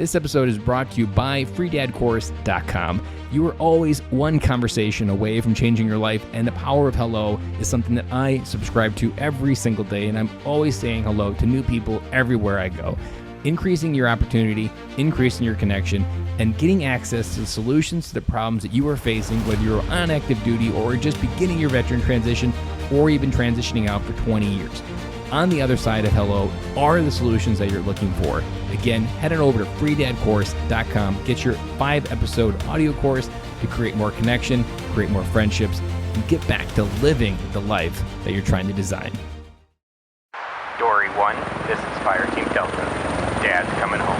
This episode is brought to you by freedadcourse.com. You are always one conversation away from changing your life, and the power of hello is something that I subscribe to every single day, and I'm always saying hello to new people everywhere I go. Increasing your opportunity, increasing your connection, and getting access to the solutions to the problems that you are facing, whether you're on active duty or just beginning your veteran transition or even transitioning out for 20 years. On the other side of hello are the solutions that you're looking for. Again, head on over to freedadcourse.com. Get your 5-episode audio course to create more connection, create more friendships, and get back to living the life that you're trying to design. Dory 1, this is Fireteam Delta. Dad's coming home.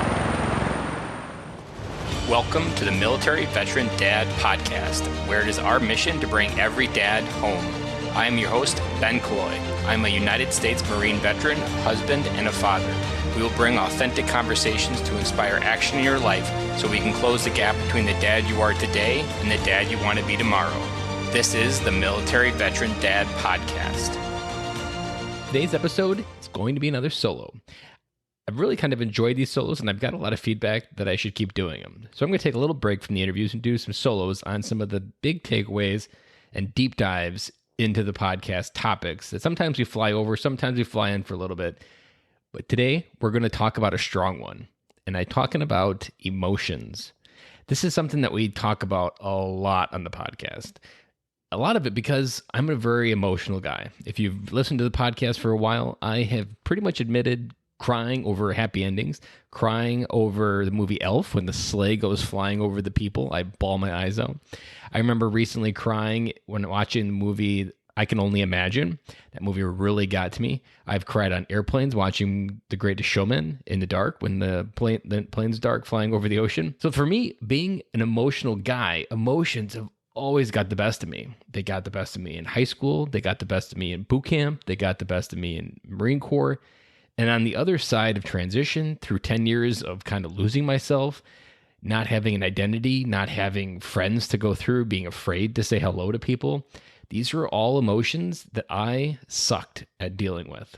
Welcome to the Military Veteran Dad Podcast, where it is our mission to bring every dad home. I am your host, Ben Killoy. I'm a United States Marine veteran, husband, and a father. We will bring authentic conversations to inspire action in your life so we can close the gap between the dad you are today and the dad you want to be tomorrow. This is the Military Veteran Dad Podcast. Today's episode is going to be another solo. I've really kind of enjoyed these solos, and I've got a lot of feedback that I should keep doing them. So I'm going to take a little break from the interviews and do some solos on some of the big takeaways and deep dives into the podcast topics that sometimes we fly over, sometimes we fly in for a little bit. But today we're going to talk about a strong one, and I'm talking about emotions. This is something that we talk about a lot on the podcast. A lot of it because I'm a very emotional guy. If you've listened to the podcast for a while, I have pretty much admitted crying over happy endings, crying over the movie Elf when the sleigh goes flying over the people. I bawl my eyes out. I remember recently crying when watching the movie I Can Only Imagine. That movie really got to me. I've cried on airplanes watching The Greatest Showman in the dark when the plane's dark flying over the ocean. So for me, being an emotional guy, emotions have always got the best of me. They got the best of me in high school. They got the best of me in boot camp. They got the best of me in Marine Corps. And on the other side of transition, through 10 years of kind of losing myself, not having an identity, not having friends to go through, being afraid to say hello to people, these are all emotions that I sucked at dealing with.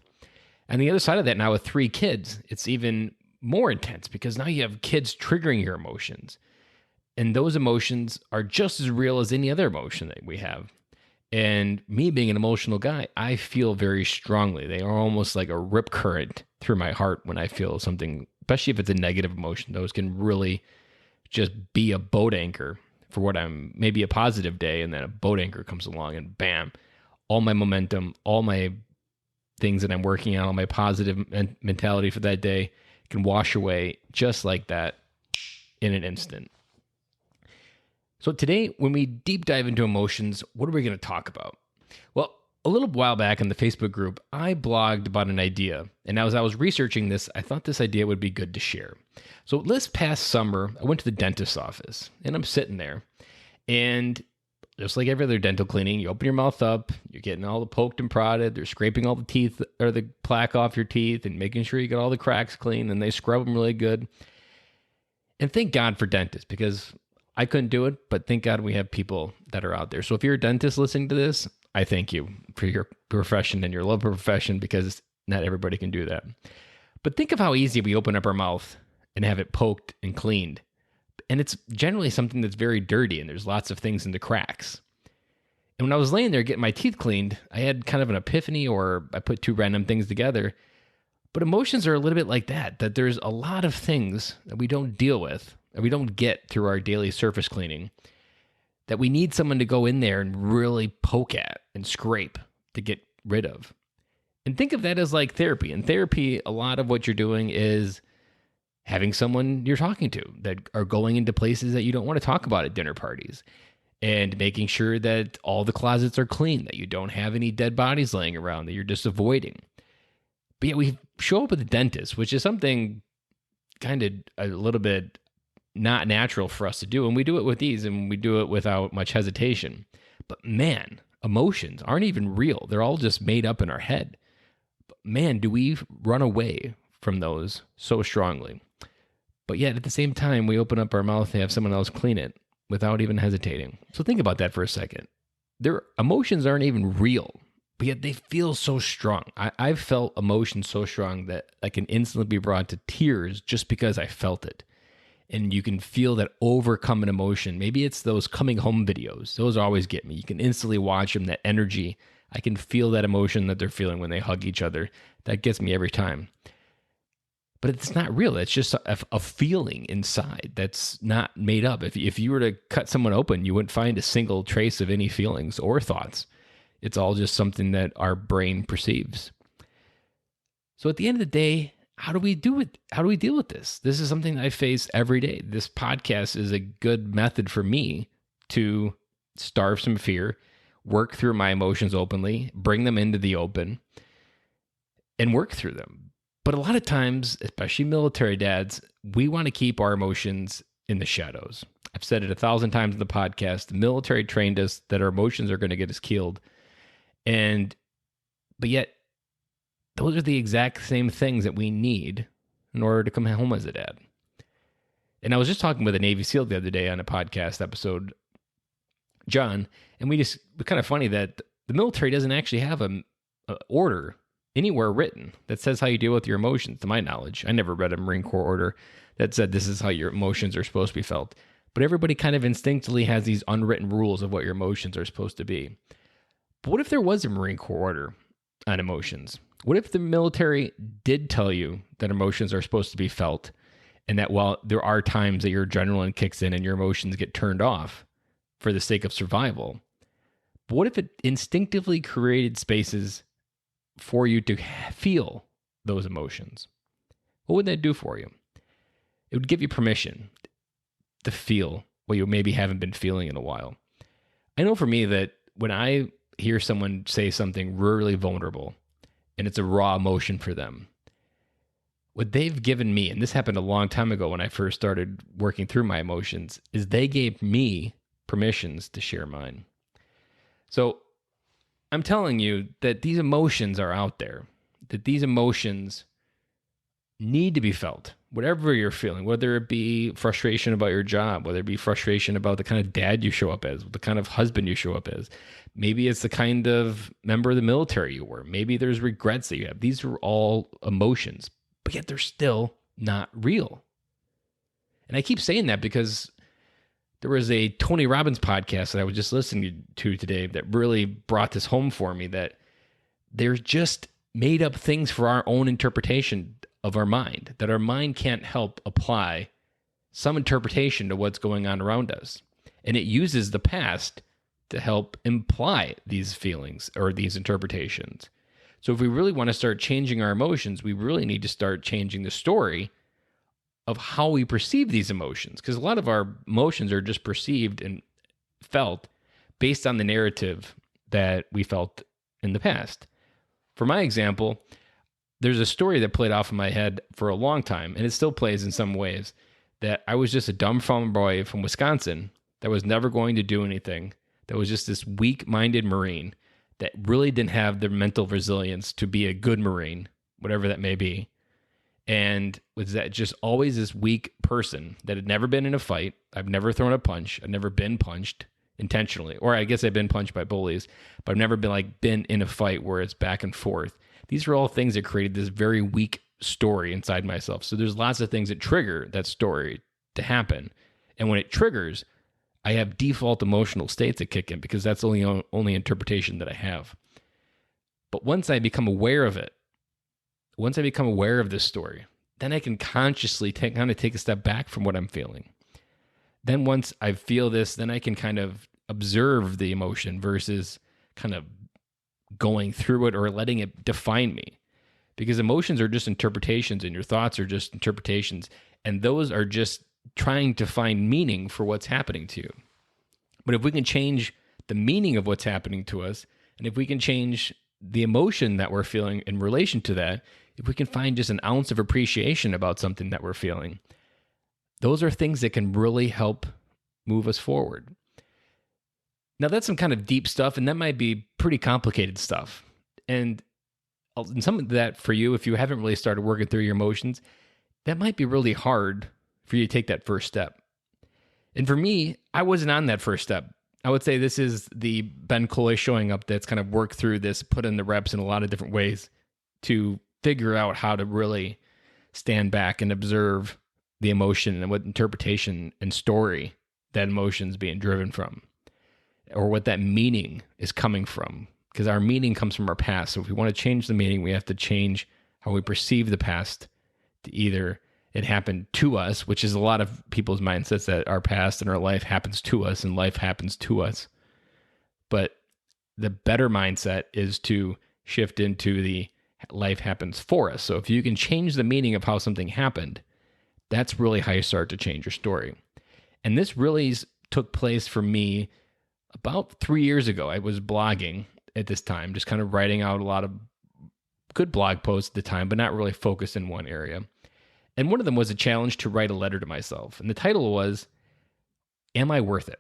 And the other side of that now with 3 kids, it's even more intense because now you have kids triggering your emotions. And those emotions are just as real as any other emotion that we have. And me being an emotional guy, I feel very strongly. They are almost like a rip current through my heart when I feel something, especially if it's a negative emotion. Those can really just be a boat anchor for what I'm, maybe a positive day, and then a boat anchor comes along and bam, all my momentum, all my things that I'm working on, all my positive mentality for that day can wash away just like that in an instant. So today, when we deep dive into emotions, what are we going to talk about? Well, a little while back in the Facebook group, I blogged about an idea. And as I was researching this, I thought this idea would be good to share. So this past summer, I went to the dentist's office, and I'm sitting there. And just like every other dental cleaning, you open your mouth up, you're getting all the poked and prodded, they're scraping all the teeth or the plaque off your teeth and making sure you get all the cracks clean, and they scrub them really good. And thank God for dentists, because I couldn't do it, but thank God we have people that are out there. So if you're a dentist listening to this, I thank you for your profession and your love of profession, because not everybody can do that. But think of how easy we open up our mouth and have it poked and cleaned. And it's generally something that's very dirty, and there's lots of things in the cracks. And when I was laying there getting my teeth cleaned, I had kind of an epiphany, or I put 2 random things together. But emotions are a little bit like that there's a lot of things that we don't deal with, that we don't get through our daily surface cleaning, that we need someone to go in there and really poke at and scrape to get rid of. And think of that as like therapy. In therapy, a lot of what you're doing is having someone you're talking to that are going into places that you don't want to talk about at dinner parties, and making sure that all the closets are clean, that you don't have any dead bodies laying around that you're just avoiding. But yet we show up at the dentist, which is something kind of a little bit not natural for us to do. And we do it with ease, and we do it without much hesitation. But man, emotions aren't even real. They're all just made up in our head. But man, do we run away from those so strongly. But yet at the same time, we open up our mouth and have someone else clean it without even hesitating. So think about that for a second. Their emotions aren't even real, but yet they feel so strong. I've felt emotions so strong that I can instantly be brought to tears just because I felt it. and you can feel that overcome an emotion. Maybe it's those coming home videos. Those always get me. You can instantly watch them, that energy. I can feel that emotion that they're feeling when they hug each other. That gets me every time. But it's not real. It's just a feeling inside that's not made up. If you were to cut someone open, you wouldn't find a single trace of any feelings or thoughts. It's all just something that our brain perceives. So at the end of the day, how do we do it? How do we deal with this? This is something that I face every day. This podcast is a good method for me to starve some fear, work through my emotions openly, bring them into the open, and work through them. But a lot of times, especially military dads, we want to keep our emotions in the shadows. I've said it 1,000 times in the podcast. The military trained us that our emotions are going to get us killed. But yet, those are the exact same things that we need in order to come home as a dad. And I was just talking with a Navy SEAL the other day on a podcast episode, John, and it's kind of funny that the military doesn't actually have an order anywhere written that says how you deal with your emotions, to my knowledge. I never read a Marine Corps order that said this is how your emotions are supposed to be felt. But everybody kind of instinctively has these unwritten rules of what your emotions are supposed to be. But what if there was a Marine Corps order on emotions? What if the military did tell you that emotions are supposed to be felt, and that while there are times that your adrenaline kicks in and your emotions get turned off for the sake of survival, but what if it instinctively created spaces for you to feel those emotions? What would that do for you? It would give you permission to feel what you maybe haven't been feeling in a while. I know for me that when I hear someone say something really vulnerable and it's a raw emotion for them, what they've given me, and this happened a long time ago when I first started working through my emotions, is they gave me permissions to share mine. So I'm telling you that these emotions are out there, that these emotions need to be felt, whatever you're feeling, whether it be frustration about your job, whether it be frustration about the kind of dad you show up as, the kind of husband you show up as. Maybe it's the kind of member of the military you were. Maybe there's regrets that you have. These are all emotions, but yet they're still not real. And I keep saying that because there was a Tony Robbins podcast that I was just listening to today that really brought this home for me, that they're just made up things for our own interpretation of our mind, that our mind can't help apply some interpretation to what's going on around us. And it uses the past to help imply these feelings or these interpretations. So if we really want to start changing our emotions, we really need to start changing the story of how we perceive these emotions, because a lot of our emotions are just perceived and felt based on the narrative that we felt in the past. For my example, there's a story that played off in my head for a long time, and it still plays in some ways, that I was just a dumb farm boy from Wisconsin that was never going to do anything, that was just this weak-minded Marine that really didn't have the mental resilience to be a good Marine, whatever that may be. And was that just always this weak person that had never been in a fight. I've never thrown a punch. I've never been punched intentionally. Or I guess I've been punched by bullies, but I've never been in a fight where it's back and forth. These are all things that created this very weak story inside myself. So there's lots of things that trigger that story to happen. And when it triggers, I have default emotional states that kick in because that's the only interpretation that I have. But once I become aware of it, once I become aware of this story, then I can consciously take a step back from what I'm feeling. Then once I feel this, then I can kind of observe the emotion versus kind of going through it or letting it define me. Because emotions are just interpretations and your thoughts are just interpretations. And those are just trying to find meaning for what's happening to you. But if we can change the meaning of what's happening to us, and if we can change the emotion that we're feeling in relation to that, if we can find just an ounce of appreciation about something that we're feeling, those are things that can really help move us forward. Now, that's some kind of deep stuff, and that might be pretty complicated stuff. And some of that for you, if you haven't really started working through your emotions, that might be really hard for you to take that first step. And for me, I wasn't on that first step. I would say this is the Ben Cloy showing up that's kind of worked through this, put in the reps in a lot of different ways to figure out how to really stand back and observe the emotion and what interpretation and story that emotion is being driven from, or what that meaning is coming from. Because our meaning comes from our past. So if we want to change the meaning, we have to change how we perceive the past to either it happened to us, which is a lot of people's mindsets, that our past and our life happens to us and life happens to us. But the better mindset is to shift into the life happens for us. So if you can change the meaning of how something happened, that's really how you start to change your story. And this really took place for me about 3 years ago. I was blogging at this time, just kind of writing out a lot of good blog posts at the time, but not really focused in one area. And one of them was a challenge to write a letter to myself. And the title was, Am I Worth It?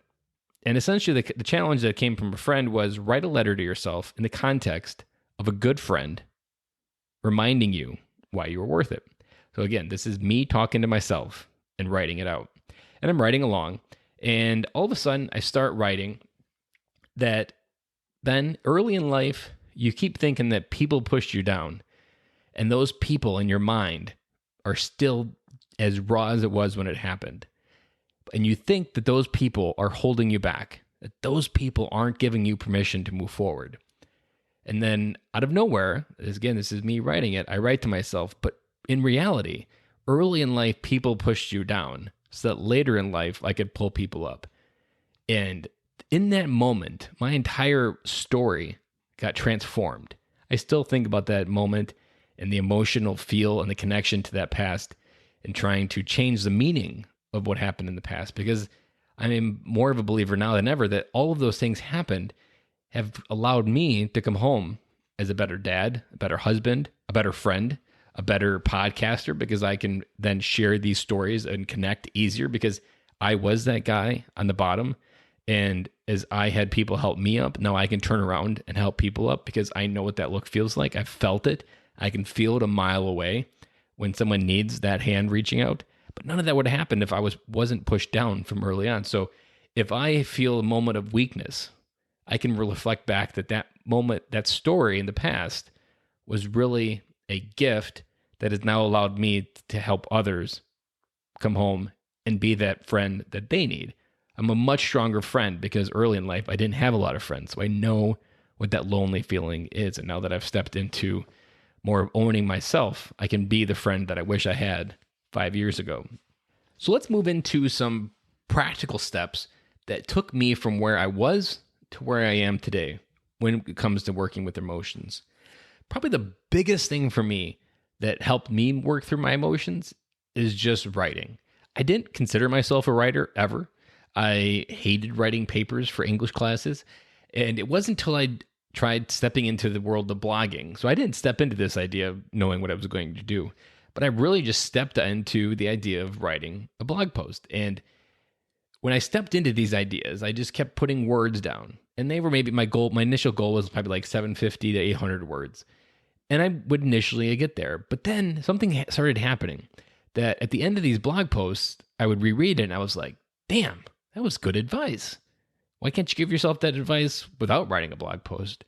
And essentially the challenge that came from a friend was write a letter to yourself in the context of a good friend reminding you why you were worth it. So again, this is me talking to myself and writing it out. And I'm writing along. And all of a sudden I start writing that then early in life, you keep thinking that people pushed you down. And those people in your mind are still as raw as it was when it happened. And you think that those people are holding you back, that those people aren't giving you permission to move forward. And then out of nowhere, again, this is me writing it, I write to myself, but in reality, early in life, people pushed you down so that later in life, I could pull people up. And in that moment, my entire story got transformed. I still think about that moment and the emotional feel and the connection to that past and trying to change the meaning of what happened in the past, because I'm more of a believer now than ever that all of those things happened have allowed me to come home as a better dad, a better husband, a better friend, a better podcaster, because I can then share these stories and connect easier because I was that guy on the bottom. And as I had people help me up, now I can turn around and help people up because I know what that look feels like. I've felt it. I can feel it a mile away when someone needs that hand reaching out. But none of that would have happened if I wasn't pushed down from early on. So if I feel a moment of weakness, I can reflect back that moment, that story in the past was really a gift that has now allowed me to help others come home and be that friend that they need. I'm a much stronger friend because early in life, I didn't have a lot of friends. So I know what that lonely feeling is. And now that I've stepped into more of owning myself, I can be the friend that I wish I had 5 years ago. So let's move into some practical steps that took me from where I was to where I am today when it comes to working with emotions. Probably the biggest thing for me that helped me work through my emotions is just writing. I didn't consider myself a writer ever. I hated writing papers for English classes. And it wasn't until I tried stepping into the world of blogging. So I didn't step into this idea knowing what I was going to do, but I really just stepped into the idea of writing a blog post. And when I stepped into these ideas, I just kept putting words down. And they were maybe my initial goal was probably like 750 to 800 words. And I would initially get there. But then something started happening that at the end of these blog posts, I would reread it and I was like, damn, that was good advice. Why can't you give yourself that advice without writing a blog post?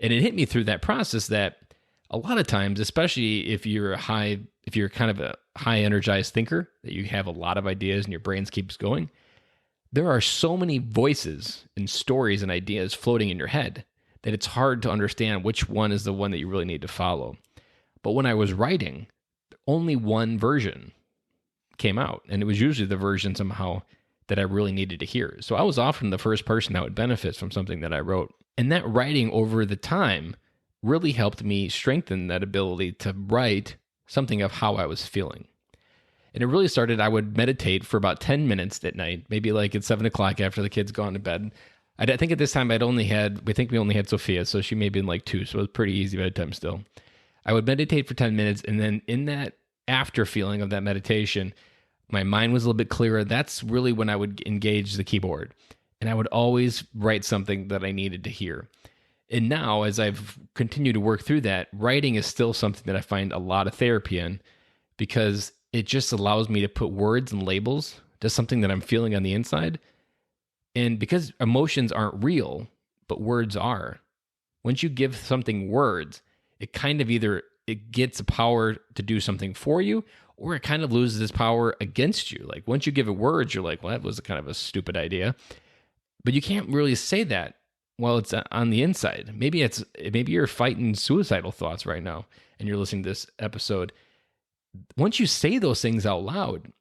And it hit me through that process that a lot of times, especially if you're kind of a high energized thinker, that you have a lot of ideas and your brains keeps going, there are so many voices and stories and ideas floating in your head that it's hard to understand which one is the one that you really need to follow. But when I was writing, only one version came out, and it was usually the version somehow that I really needed to hear. So I was often the first person that would benefit from something that I wrote. And that writing over the time really helped me strengthen that ability to write something of how I was feeling. And it really started, I would meditate for about 10 minutes at night, maybe like at 7 o'clock after the kids gone to bed. I think at this time we only had Sophia, so she may have been like 2, so it was pretty easy bedtime still. I would meditate for 10 minutes, and then in that after feeling of that meditation, my mind was a little bit clearer. That's really when I would engage the keyboard. And I would always write something that I needed to hear. And now, as I've continued to work through that, writing is still something that I find a lot of therapy in because it just allows me to put words and labels to something that I'm feeling on the inside. And because emotions aren't real, but words are, once you give something words, it kind of either it gets the power to do something for you, or it kind of loses its power against you. Like once you give it words, you're like, well, that was kind of a stupid idea. But you can't really say that while it's on the inside. Maybe you're fighting suicidal thoughts right now and you're listening to this episode. Once you say those things out loud,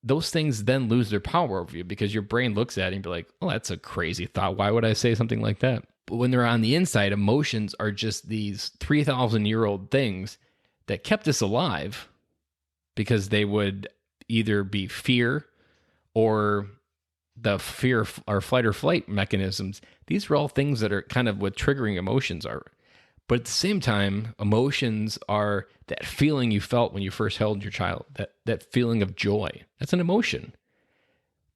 those things then lose their power over you because your brain looks at it and be like, oh, that's a crazy thought. Why would I say something like that? But when they're on the inside, emotions are just these 3,000-year-old things that kept us alive because they would either be fear or the fear or fight or flight mechanisms. These are all things that are kind of what triggering emotions are. But at the same time, emotions are that feeling you felt when you first held your child, that feeling of joy. That's an emotion.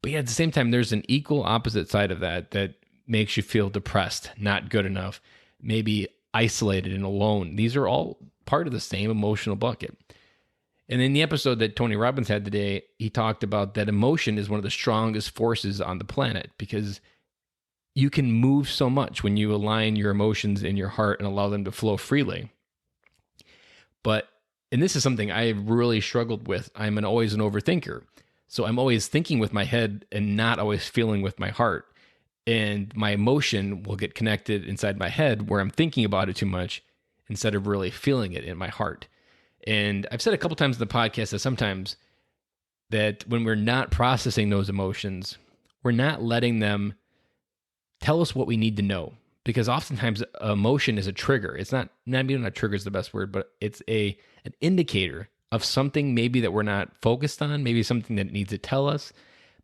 But yeah, at the same time, there's an equal opposite side of that makes you feel depressed, not good enough, maybe isolated and alone. These are all part of the same emotional bucket. And in the episode that Tony Robbins had today, he talked about that emotion is one of the strongest forces on the planet because you can move so much when you align your emotions in your heart and allow them to flow freely. And this is something I really struggled with. I'm always an overthinker. So I'm always thinking with my head and not always feeling with my heart. And my emotion will get connected inside my head where I'm thinking about it too much instead of really feeling it in my heart. And I've said a couple times in the podcast that sometimes that when we're not processing those emotions, we're not letting them tell us what we need to know. Because oftentimes emotion is a trigger. It's not trigger is the best word, but it's an indicator of something maybe that we're not focused on, maybe something that it needs to tell us.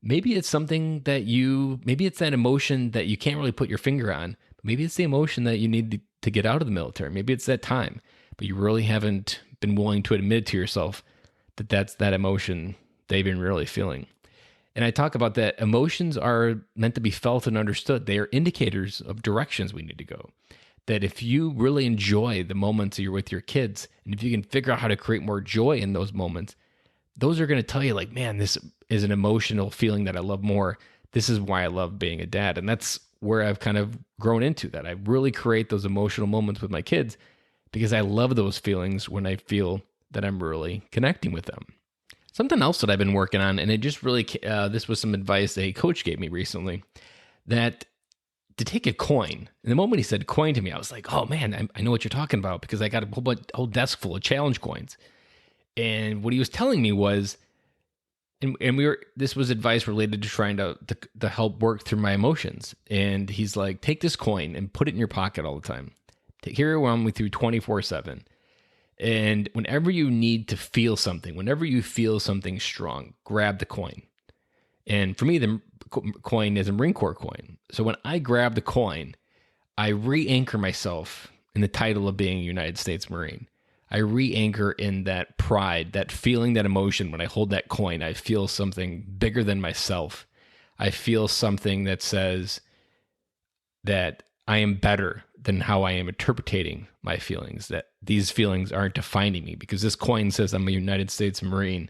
Maybe it's something maybe it's that emotion that you can't really put your finger on. Maybe it's the emotion that you need to get out of the military. Maybe it's that time, but you really haven't been willing to admit to yourself that that's that emotion they've been really feeling. And I talk about that emotions are meant to be felt and understood. They are indicators of directions we need to go. That if you really enjoy the moments you're with your kids, and if you can figure out how to create more joy in those moments, those are going to tell you like, man, this is an emotional feeling that I love more. This is why I love being a dad. And that's where I've kind of grown into that. I really create those emotional moments with my kids because I love those feelings when I feel that I'm really connecting with them. Something else that I've been working on, and it just really, this was some advice a coach gave me recently, that to take a coin. And the moment he said coin to me, I was like, oh man, I know what you're talking about because I got a whole desk full of challenge coins. And what he was telling me was, this was advice related to trying to help work through my emotions. And he's like, take this coin and put it in your pocket all the time. Carry it around with you 24/7. And whenever you need to feel something, whenever you feel something strong, grab the coin. And for me, the coin is a Marine Corps coin. So when I grab the coin, I re-anchor myself in the title of being a United States Marine. I re-anchor in that pride, that feeling, that emotion. When I hold that coin, I feel something bigger than myself. I feel something that says that I am better than how I am interpreting my feelings, that these feelings aren't defining me because this coin says I'm a United States Marine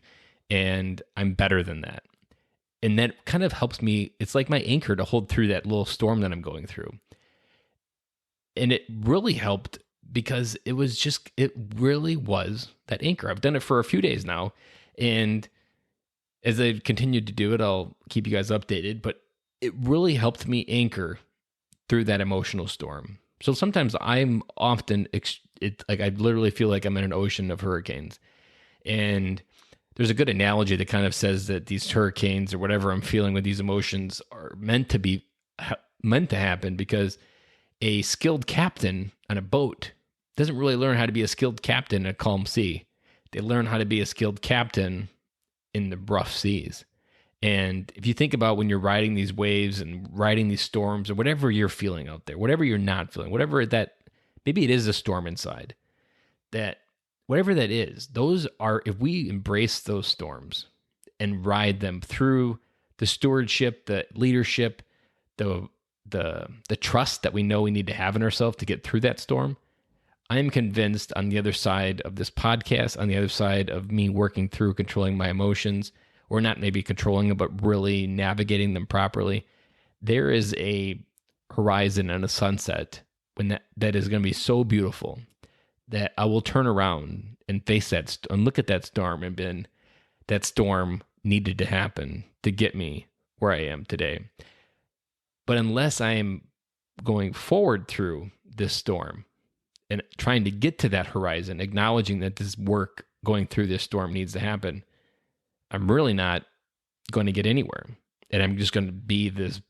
and I'm better than that. And that kind of helps me. It's like my anchor to hold through that little storm that I'm going through. And it really helped because it really was that anchor. I've done it for a few days now. And as I've continued to do it, I'll keep you guys updated, but it really helped me anchor through that emotional storm. So sometimes I'm often, I literally feel like I'm in an ocean of hurricanes. And there's a good analogy that kind of says that these hurricanes or whatever I'm feeling with these emotions are meant to happen because a skilled captain on a boat doesn't really learn how to be a skilled captain in a calm sea. They learn how to be a skilled captain in the rough seas. And if you think about when you're riding these waves and riding these storms or whatever you're feeling out there, whatever you're not feeling, whatever that, maybe it is a storm inside, that whatever that is, those are, if we embrace those storms and ride them through the stewardship, the leadership, the trust that we know we need to have in ourselves to get through that storm, I am convinced on the other side of this podcast, on the other side of me working through controlling my emotions, or not maybe controlling them, but really navigating them properly, there is a horizon and a sunset when that is going to be so beautiful that I will turn around and face that and look at that storm and that storm needed to happen to get me where I am today. But unless I am going forward through this storm and trying to get to that horizon, acknowledging that this work going through this storm needs to happen, I'm really not going to get anywhere. And I'm just going to be this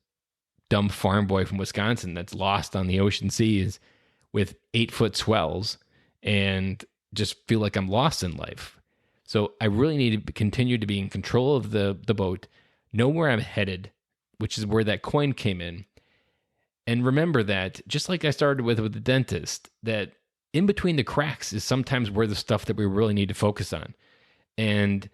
dumb farm boy from Wisconsin that's lost on the ocean seas with 8-foot swells and just feel like I'm lost in life. So I really need to continue to be in control of the boat, know where I'm headed, which is where that coin came in. And remember that, just like I started with the dentist, that in between the cracks is sometimes where the stuff that we really need to focus on. And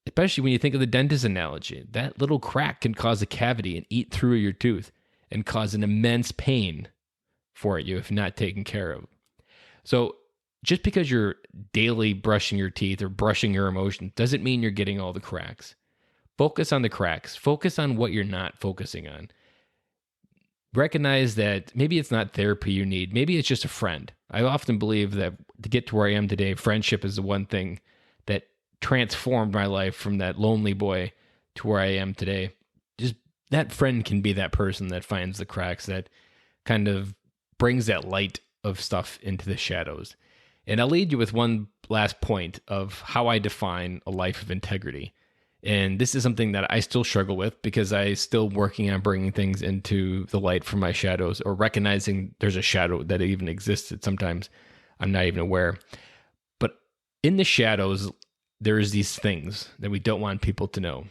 especially when you think of the dentist analogy, that little crack can cause a cavity and eat through your tooth and cause an immense pain for you if not taken care of. So just because you're daily brushing your teeth or brushing your emotions doesn't mean you're getting all the cracks. Focus on the cracks. Focus on what you're not focusing on. Recognize that maybe it's not therapy you need. Maybe it's just a friend. I often believe that to get to where I am today, friendship is the one thing that transformed my life from that lonely boy to where I am today. Just that friend can be that person that finds the cracks, that kind of brings that light of stuff into the shadows. And I'll lead you with one last point of how I define a life of integrity. And this is something that I still struggle with because I'm still working on bringing things into the light from my shadows, or recognizing there's a shadow that even existed. Sometimes I'm not even aware. But in the shadows, there's these things that we don't want people to know.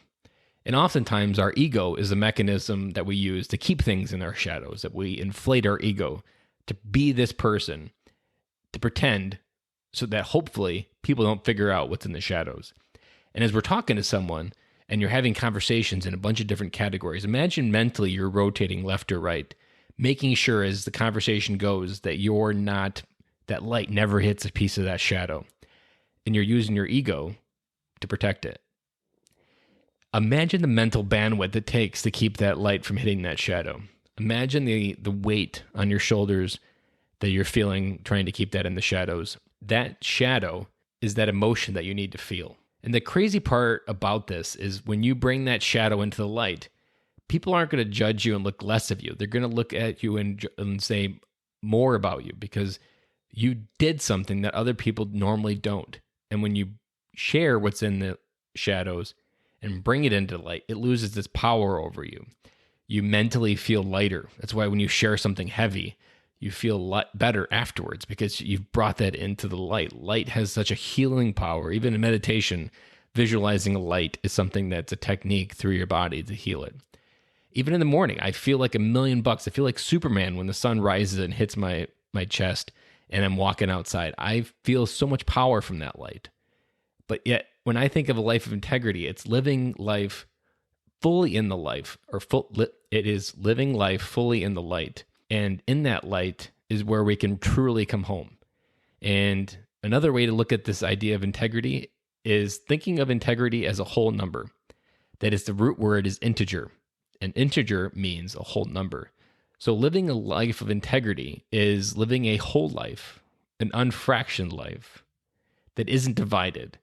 And oftentimes our ego is a mechanism that we use to keep things in our shadows, that we inflate our ego to be this person, to pretend so that hopefully people don't figure out what's in the shadows. And as we're talking to someone and you're having conversations in a bunch of different categories, imagine mentally you're rotating left or right, making sure as the conversation goes that you're not, that light never hits a piece of that shadow. And you're using your ego to protect it. Imagine the mental bandwidth it takes to keep that light from hitting that shadow. Imagine the weight on your shoulders that you're feeling trying to keep that in the shadows. That shadow is that emotion that you need to feel. And the crazy part about this is when you bring that shadow into the light, people aren't going to judge you and look less of you. They're going to look at you and say more about you because you did something that other people normally don't. And when you share what's in the shadows and bring it into light, it loses its power over you. You mentally feel lighter. That's why when you share something heavy, you feel better afterwards because you've brought that into the light. Light has such a healing power. Even in meditation, visualizing a light is something that's a technique through your body to heal it. Even in the morning, I feel like $1,000,000. I feel like Superman when the sun rises and hits my chest and I'm walking outside. I feel so much power from that light. But yet, when I think of a life of integrity, it's living life fully in the life, it is living life fully in the light. And in that light is where we can truly come home. And another way to look at this idea of integrity is thinking of integrity as a whole number. That is, the root word is integer. And integer means a whole number. So living a life of integrity is living a whole life, an unfractioned life that isn't divided,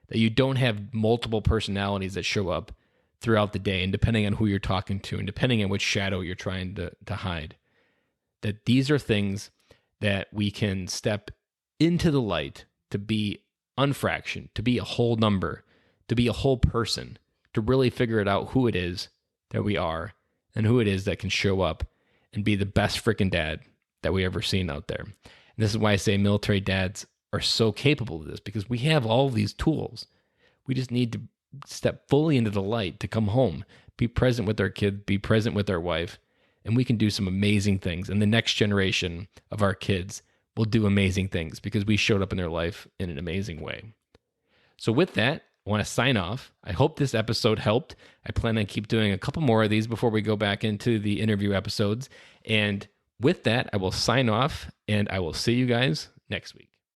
that you don't have multiple personalities that show up throughout the day, and depending on who you're talking to and depending on which shadow you're trying to hide. That these are things that we can step into the light to be unfractioned, to be a whole number, to be a whole person, to really figure it out who it is that we are and who it is that can show up and be the best freaking dad that we ever seen out there. And this is why I say military dads are so capable of this, because we have all these tools. We just need to step fully into the light to come home, be present with our kid, be present with our wife, and we can do some amazing things. And the next generation of our kids will do amazing things because we showed up in their life in an amazing way. So with that, I want to sign off. I hope this episode helped. I plan on keep doing a couple more of these before we go back into the interview episodes. And with that, I will sign off and I will see you guys next week.